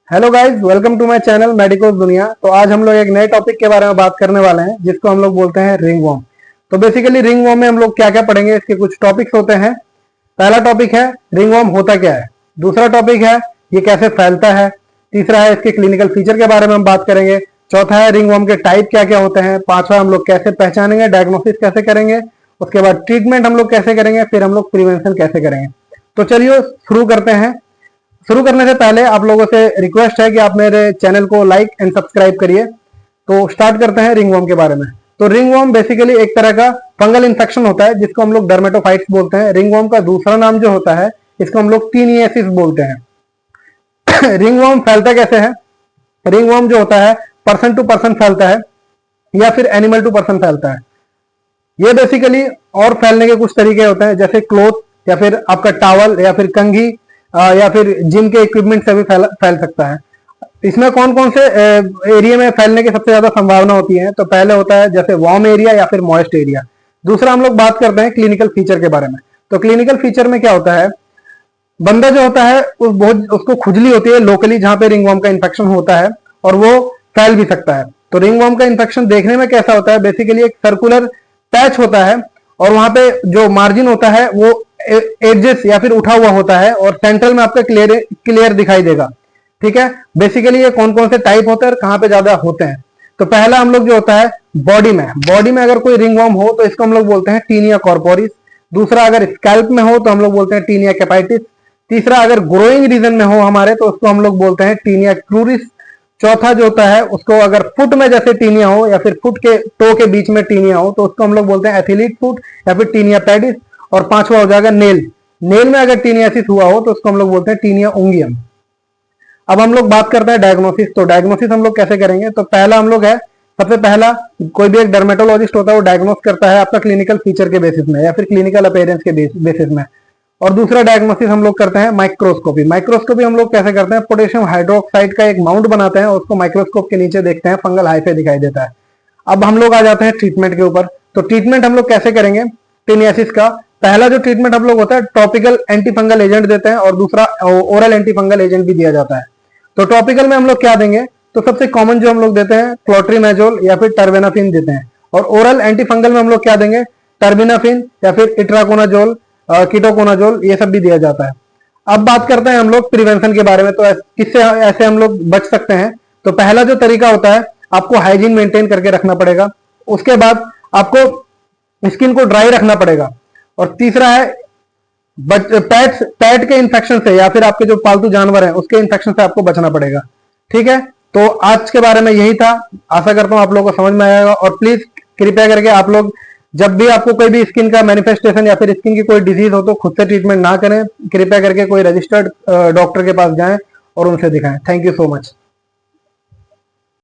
Hello guys, welcome to my channel medicos दुनिया। तो आज हम लोग एक नए टॉपिक के बारे में बात करने वाले हैं जिसको हम लोग बोलते हैं रिंग वर्म। तो बेसिकली रिंग वर्म में हम लोग क्या क्या पढ़ेंगे, इसके कुछ टॉपिक्स होते हैं। पहला टॉपिक है रिंग वर्म होता क्या है। दूसरा टॉपिक है ये कैसे फैलता है। तीसरा है इसके क्लिनिकल फीचर के बारे में हम बात करेंगे। चौथा है रिंग वर्म के टाइप क्या क्या होते हैं। पांचवा हम लोग कैसे पहचानेंगे, डायग्नोसिस कैसे करेंगे। उसके बाद ट्रीटमेंट हम लोग कैसे करेंगे, फिर हम लोग प्रिवेंशन कैसे करेंगे। तो चलिए शुरू करते हैं। शुरू करने से पहले आप लोगों से रिक्वेस्ट है कि आप मेरे चैनल को लाइक एंड सब्सक्राइब करिए। तो स्टार्ट करते हैं रिंग वर्म के बारे में। तो रिंग वर्म बेसिकली एक तरह का फंगल इन्फेक्शन होता है जिसको हम लोग डर्मेटोफाइट्स बोलते हैं। रिंग वर्म का दूसरा नाम जो होता है इसको हम लोग टीनियासिस बोलते हैं। रिंग वर्म फैलता कैसे है। रिंग वर्म जो होता है पर्सन टू पर्सन फैलता है या फिर एनिमल टू पर्सन फैलता है। ये बेसिकली और फैलने के कुछ तरीके होते हैं, जैसे क्लोथ या फिर आपका टावल या फिर कंघी या फिर जिम के इक्विपमेंट से भी फैल सकता है। इसमें कौन कौन से एरिया में फैलने की सबसे ज्यादा संभावना होती है। तो पहले होता है जैसे वार्म एरिया या फिर मॉइस्ट एरिया। दूसरा हम लोग बात करते हैं क्लिनिकल फीचर के बारे में। तो क्लिनिकल फीचर में क्या होता है, बंदा जो होता है उसको खुजली होती है लोकली जहां पे रिंग वर्म का इन्फेक्शन होता है और वो फैल भी सकता है। तो रिंग वर्म का इन्फेक्शन देखने में कैसा होता है, बेसिकली एक सर्कुलर पैच होता है और वहां पे जो मार्जिन होता है वो एडजेस या फिर उठा हुआ होता है और सेंट्रल में आपका क्लियर दिखाई देगा। ठीक है, बेसिकली ये कौन कौन से टाइप होते हैं और कहां पे ज्यादा होते हैं। तो पहला हम लोग जो होता है बॉडी में अगर कोई रिंग वर्म हो तो इसको हम लोग बोलते हैं टीनिया कॉर्पोरिस। दूसरा अगर स्कैल्प में हो तो हम लोग बोलते हैं टीनिया कैपाइटिस। तीसरा अगर ग्रोइंग रीजन में हो हमारे तो उसको हम लोग बोलते हैं टीनिया क्रूरिस। चौथा जो होता है उसको अगर फुट में जैसे टीनिया हो या फिर फुट के टो के बीच में टीनिया हो तो उसको हम लोग बोलते हैं एथिलीट फुट या फिर टीनिया पेडिस। और पांचवा हो जाएगा नेल में अगर टीनियासिस हुआ हो तो उसको हम लोग बोलते हैं टीनिया उंगियम। अब हम लोग बात करते हैं डायग्नोसिस। तो डायग्नोसिस हम लोग कैसे करेंगे। तो पहला हम लोग है, सबसे पहला कोई भी एक डर्मेटोलॉजिस्ट होता है वो डायग्नोस करता है आपका क्लिनिकल फीचर के बेसिस में या फिर क्लिनिकल अपीयरेंस के बेसिस में। और दूसरा डायग्नोसिस हम लोग करते हैं माइक्रोस्कोपी हम लोग कैसे करते हैं, पोटेशियम हाइड्रोक्साइड का एक माउंट बनाते हैं और उसको माइक्रोस्कोप के नीचे देखते हैं, फंगल हाइफे दिखाई देता है। अब हम लोग आ जाते हैं ट्रीटमेंट के ऊपर। तो ट्रीटमेंट हम लोग कैसे करेंगे टीनियासिस का। पहला जो ट्रीटमेंट हम लोग होता है टॉपिकल एंटीफंगल एजेंट देते हैं और दूसरा ओरल एंटीफंगल एजेंट भी दिया जाता है। तो टॉपिकल में हम लोग क्या देंगे, तो सबसे कॉमन जो हम लोग देते हैं क्लोट्रीमेजोल या फिर टर्बेनाफिन देते हैं। और ओरल एंटीफंगल में हम लोग क्या देंगे, टर्बिनाफिन या फिर इट्राकोनाजोल, कीटोकोनाजोल, ये सब भी दिया जाता है। अब बात करते हैं हम लोग प्रिवेंशन के बारे में। तो किससे ऐसे हम लोग बच सकते हैं। तो पहला जो तरीका होता है आपको हाइजीन मेंटेन करके रखना पड़ेगा। उसके बाद आपको स्किन को ड्राई रखना पड़ेगा। और तीसरा है पैट के इन्फेक्शन से या फिर आपके जो पालतू जानवर हैं उसके इन्फेक्शन से आपको बचना पड़ेगा। ठीक है, तो आज के बारे में यही था। आशा करता हूं आप लोगों को समझ में आएगा। और प्लीज कृपया करके आप लोग जब भी आपको कोई भी स्किन का मैनिफेस्टेशन या फिर स्किन की कोई डिजीज हो तो खुद से ट्रीटमेंट ना करें। कृपया करके कोई रजिस्टर्ड डॉक्टर के पास जाएं और उनसे दिखाएं। Thank you so much.